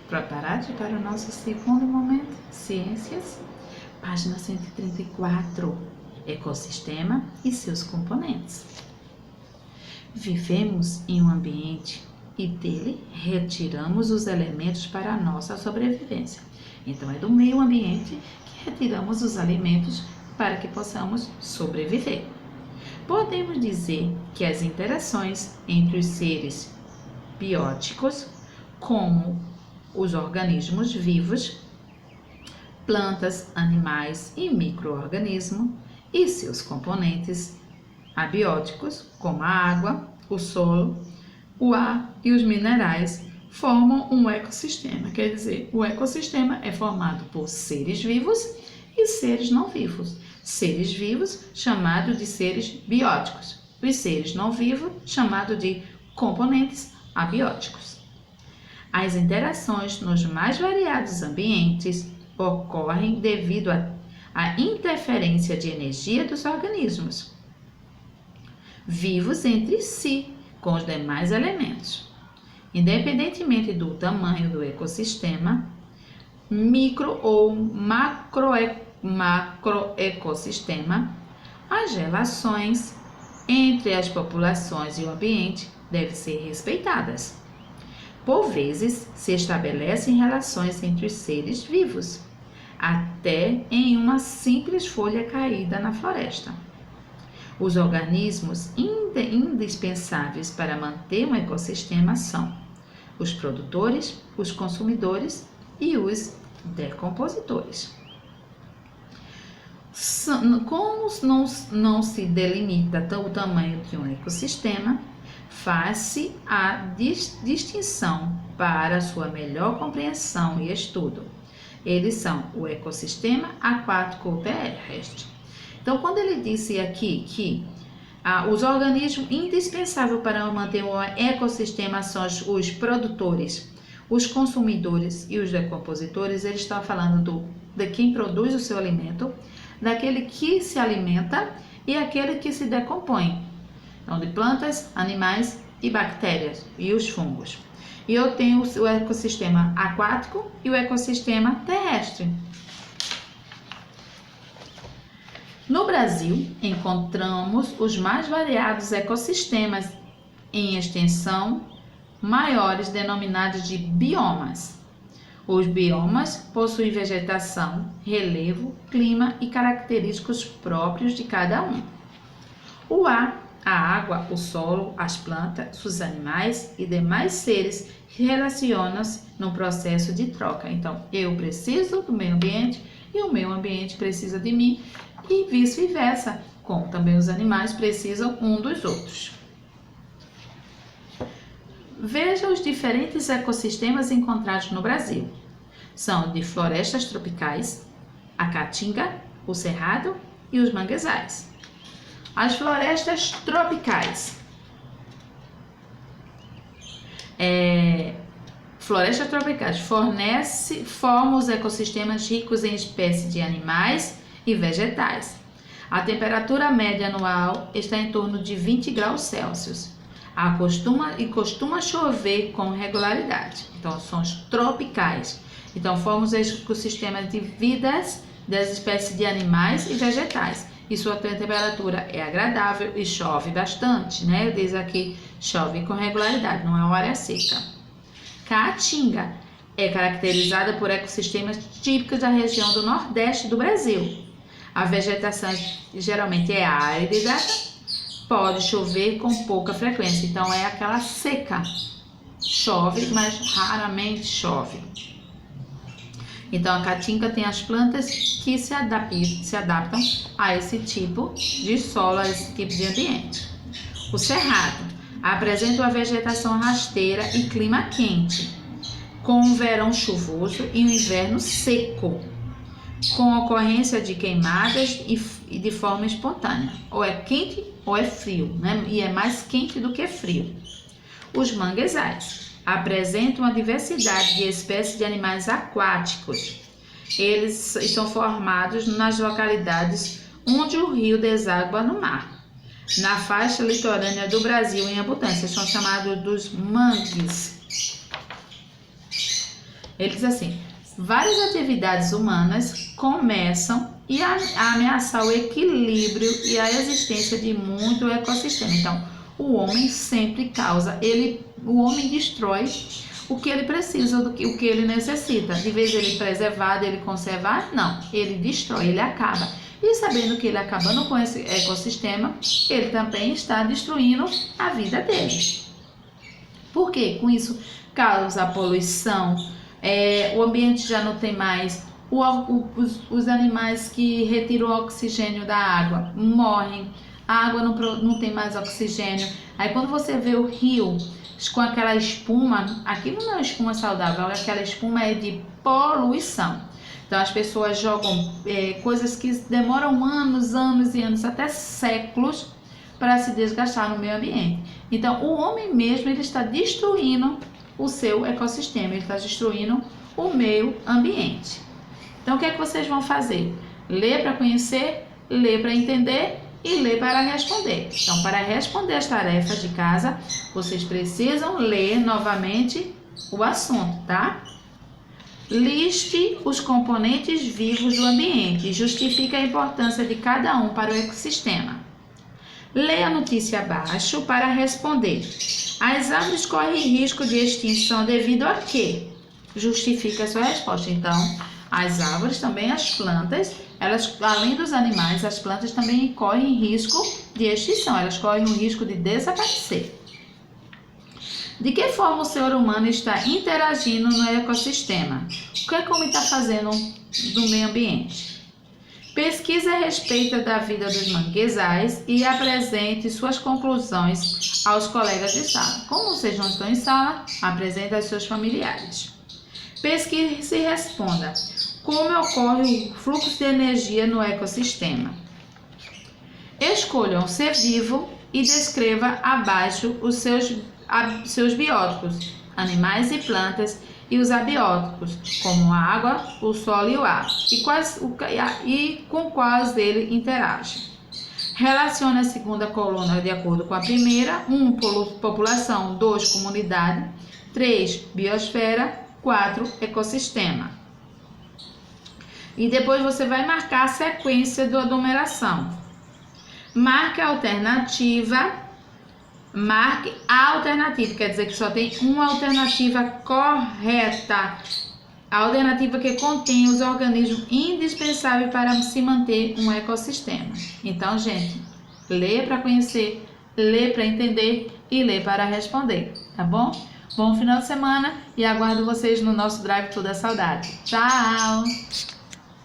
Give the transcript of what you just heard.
Preparados para o nosso segundo momento? Ciências? Página 134. Ecossistema e seus componentes. Vivemos em um ambiente e dele retiramos os elementos para a nossa sobrevivência. Então, é do meio ambiente que retiramos os alimentos para que possamos sobreviver. Podemos dizer que as interações entre os seres bióticos, como os organismos vivos, plantas, animais e micro-organismos, e seus componentes abióticos, como a água, o solo, o ar e os minerais, formam um ecossistema. Quer dizer, o ecossistema é formado por seres vivos e seres não vivos. Seres vivos, chamados de seres bióticos. Os seres não vivos, chamados de componentes abióticos. As interações nos mais variados ambientes ocorrem devido à interferência de energia dos organismos vivos entre si com os demais elementos. Independentemente do tamanho do ecossistema, micro ou macroecossistema, as relações entre as populações e o ambiente devem ser respeitadas. Por vezes, se estabelecem relações entre os seres vivos, até em uma simples folha caída na floresta. Os organismos indispensáveis para manter um ecossistema são os produtores, os consumidores e os decompositores. Como não se delimita o tamanho de um ecossistema, faz-se a distinção para sua melhor compreensão e estudo. Eles são o ecossistema aquático ou terrestre. Então, quando ele disse aqui que os organismos indispensáveis para manter o ecossistema são os produtores, os consumidores e os decompositores, ele está falando de quem produz o seu alimento, daquele que se alimenta e aquele que se decompõe. Então, de plantas, animais e bactérias e os fungos. E eu tenho o ecossistema aquático e o ecossistema terrestre. No Brasil, encontramos os mais variados ecossistemas em extensão maiores, denominados de biomas. Os biomas possuem vegetação, relevo, clima e característicos próprios de cada um. O ar, a água, o solo, as plantas, os animais e demais seres relacionam-se no processo de troca. Então, eu preciso do meio ambiente e o meio ambiente precisa de mim e vice-versa, como também os animais precisam um dos outros. Veja os diferentes ecossistemas encontrados no Brasil. São de florestas tropicais, a caatinga, o cerrado e os manguezais. As florestas tropicais. Florestas tropicais formam os ecossistemas ricos em espécies de animais e vegetais. A temperatura média anual está em torno de 20 graus Celsius. Costuma chover com regularidade. Então, são os tropicais. Então, formam os ecossistemas de vidas das espécies de animais e vegetais. E sua temperatura é agradável e chove bastante, né? Diz aqui, chove com regularidade, não é uma área seca. Caatinga é caracterizada por ecossistemas típicos da região do Nordeste do Brasil. A vegetação geralmente é árida, pode chover com pouca frequência, então é aquela seca. Chove, mas raramente chove. Então, a caatinga tem as plantas que se adaptam a esse tipo de solo, a esse tipo de ambiente. O cerrado apresenta uma vegetação rasteira e clima quente, com um verão chuvoso e um inverno seco, com ocorrência de queimadas e de forma espontânea. Ou é quente ou é frio, né? E é mais quente do que frio. Os manguezais apresentam uma diversidade de espécies de animais aquáticos. Eles estão formados nas localidades onde o rio deságua no mar. Na faixa litorânea do Brasil em abundância, são chamados dos mangues. Ele diz assim: várias atividades humanas começam a ameaçar o equilíbrio e a existência de muito ecossistema. Então, o homem sempre causa, o homem destrói o que ele precisa, o que ele necessita. De vez ele preservar, ele conservar, não. Ele destrói, ele acaba. E sabendo que ele acabando com esse ecossistema, ele também está destruindo a vida dele. Por quê? Com isso causa poluição, o ambiente já não tem mais, os animais que retiram o oxigênio da água morrem, a água não tem mais oxigênio. Aí quando você vê o rio com aquela espuma, aquilo não é espuma saudável, aquela espuma é de poluição. Então as pessoas jogam coisas que demoram anos e anos, até séculos, para se desgastar no meio ambiente. Então o homem mesmo, ele está destruindo o seu ecossistema, ele está destruindo o meio ambiente. Então o que é que vocês vão fazer? Ler para conhecer, ler para entender e ler para responder. Então, para responder as tarefas de casa, vocês precisam ler novamente o assunto, tá? Liste os componentes vivos do ambiente e justifique a importância de cada um para o ecossistema. Leia a notícia abaixo para responder. As árvores correm risco de extinção devido a quê? Justifique a sua resposta. Então, as árvores, também as plantas, elas, além dos animais, as plantas também correm risco de extinção, elas correm o risco de desaparecer. De que forma o ser humano está interagindo no ecossistema? O que é que o homem está fazendo no meio ambiente? Pesquise a respeito da vida dos manguezais e apresente suas conclusões aos colegas de sala. Como vocês não estão em sala, apresente aos seus familiares. Pesquise e responda: como ocorre o fluxo de energia no ecossistema? Escolha um ser vivo e descreva abaixo os seus biótopos, animais e plantas, e os abióticos, como a água, o solo e o ar, e com quais ele interage. Relacione a segunda coluna de acordo com a primeira: 1. População, 2. Comunidade, 3. Biosfera, 4. Ecossistema. E depois você vai marcar a sequência da numeração. Marque a alternativa. Marque a alternativa, quer dizer que só tem uma alternativa correta. A alternativa que contém os organismos indispensáveis para se manter um ecossistema. Então, gente, lê para conhecer, lê para entender e lê para responder, tá bom? Bom final de semana e aguardo vocês no nosso Drive Toda Saudade. Tchau!